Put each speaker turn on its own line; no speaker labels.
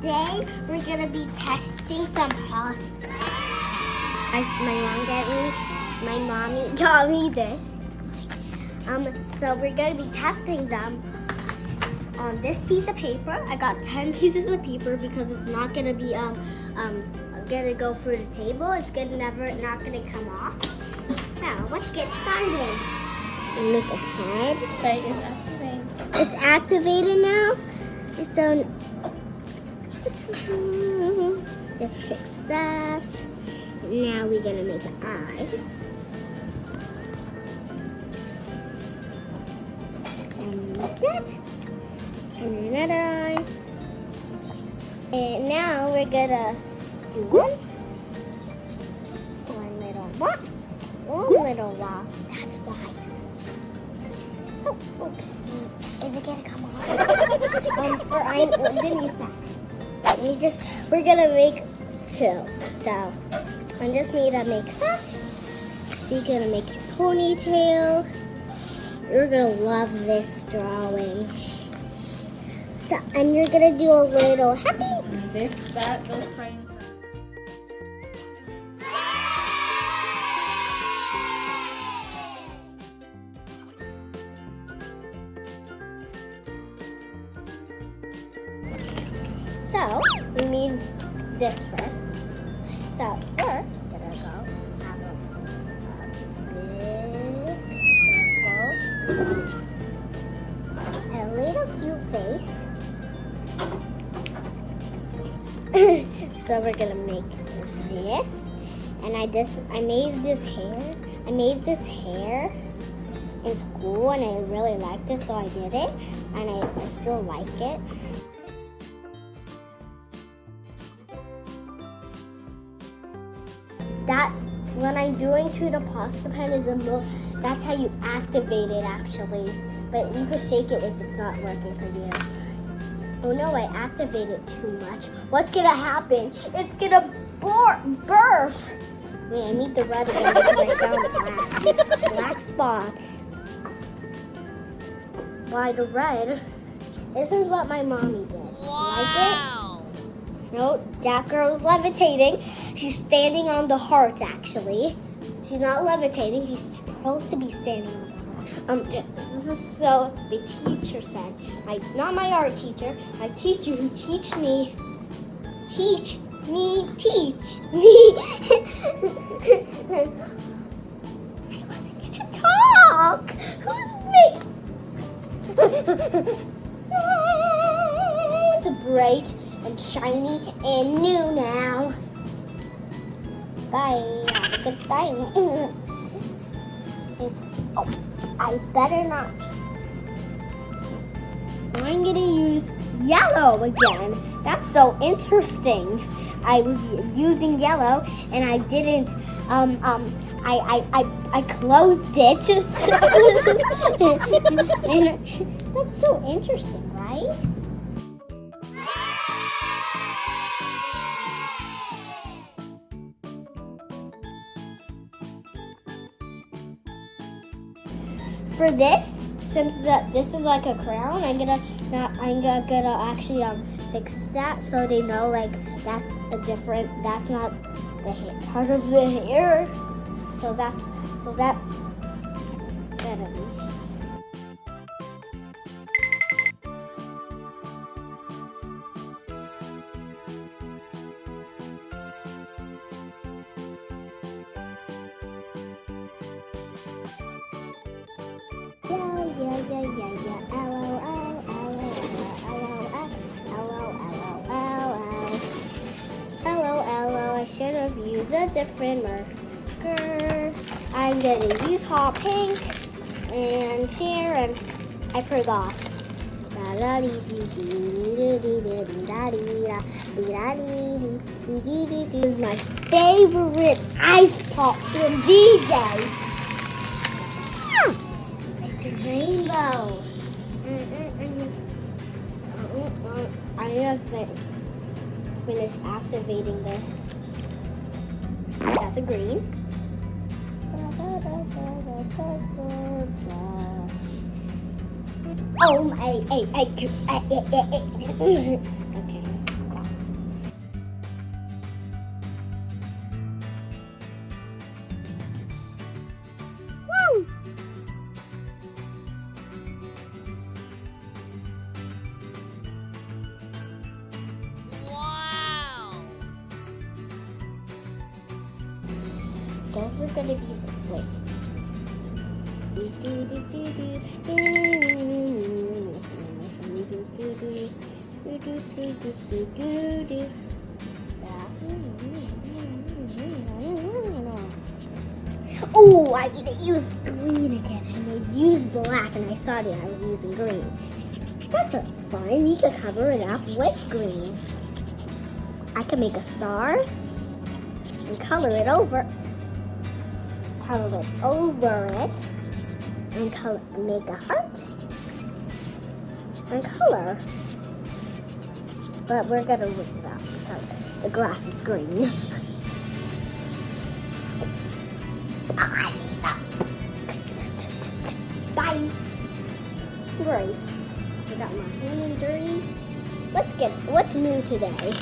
Today we're gonna be testing some POSCA. My mommy got me this. So we're gonna be testing them on this piece of paper. I got 10 pieces of paper because it's not gonna be gonna go through the table. It's not gonna come off. So let's get started. Make a head.
So it's activated.
It's activated now. So let's fix that. Now we're gonna make an eye. And like that. And another eye. And now we're gonna do one little one. That's why. Oh, oops. Is it gonna come off? Give me a sec. We're gonna make two. So I'm just gonna make that. So you're gonna make a ponytail. You're gonna love this drawing. So, and you're gonna do a little happy.
Those frames.
So we need this first. So first we're gonna go have a big circle, a little cute face. So we're gonna make this, and I made this hair in school, and I really liked it, so I did it, and I still like it. That when I'm doing to the POSCA pen is that's how you activate it actually. But you can shake it if it's not working for you. Oh no, I activated too much. What's gonna happen? It's gonna burst. Wait, I need the red again because I found black spots. By the red. This is what my mommy did.
Wow.
Like it? No, that girl's levitating. She's standing on the heart, actually. She's not levitating. She's supposed to be standing on the heart. This is so the teacher said. Not my art teacher. My teacher who teach me. I wasn't gonna talk. Who's me? It's bright and shiny and new now. Bye. Have a good time. I better not. I'm gonna use yellow again. That's so interesting. I was using yellow and I didn't. I closed it. And that's so interesting, right? For this, since this is like a crown, I'm gonna actually fix that so they know like that's not the part of the hair. So that's better. LOL. I should have used a different marker. I'm gonna use hot pink and share, and I forgot. This is my favorite ice pop from DJ. Rainbow. I need to finish activating this. I got the green. Oh my! Okay, let's stop. those are gonna be the wait. Oh, I need to use green again. I used black and I saw that I was using green. That's fine. We could cover it up with green. I can make a star and color it over it, and make a heart and color. But we're gonna leave that because the grass is green. Bye. Great. I got my hand dirty. What's new today?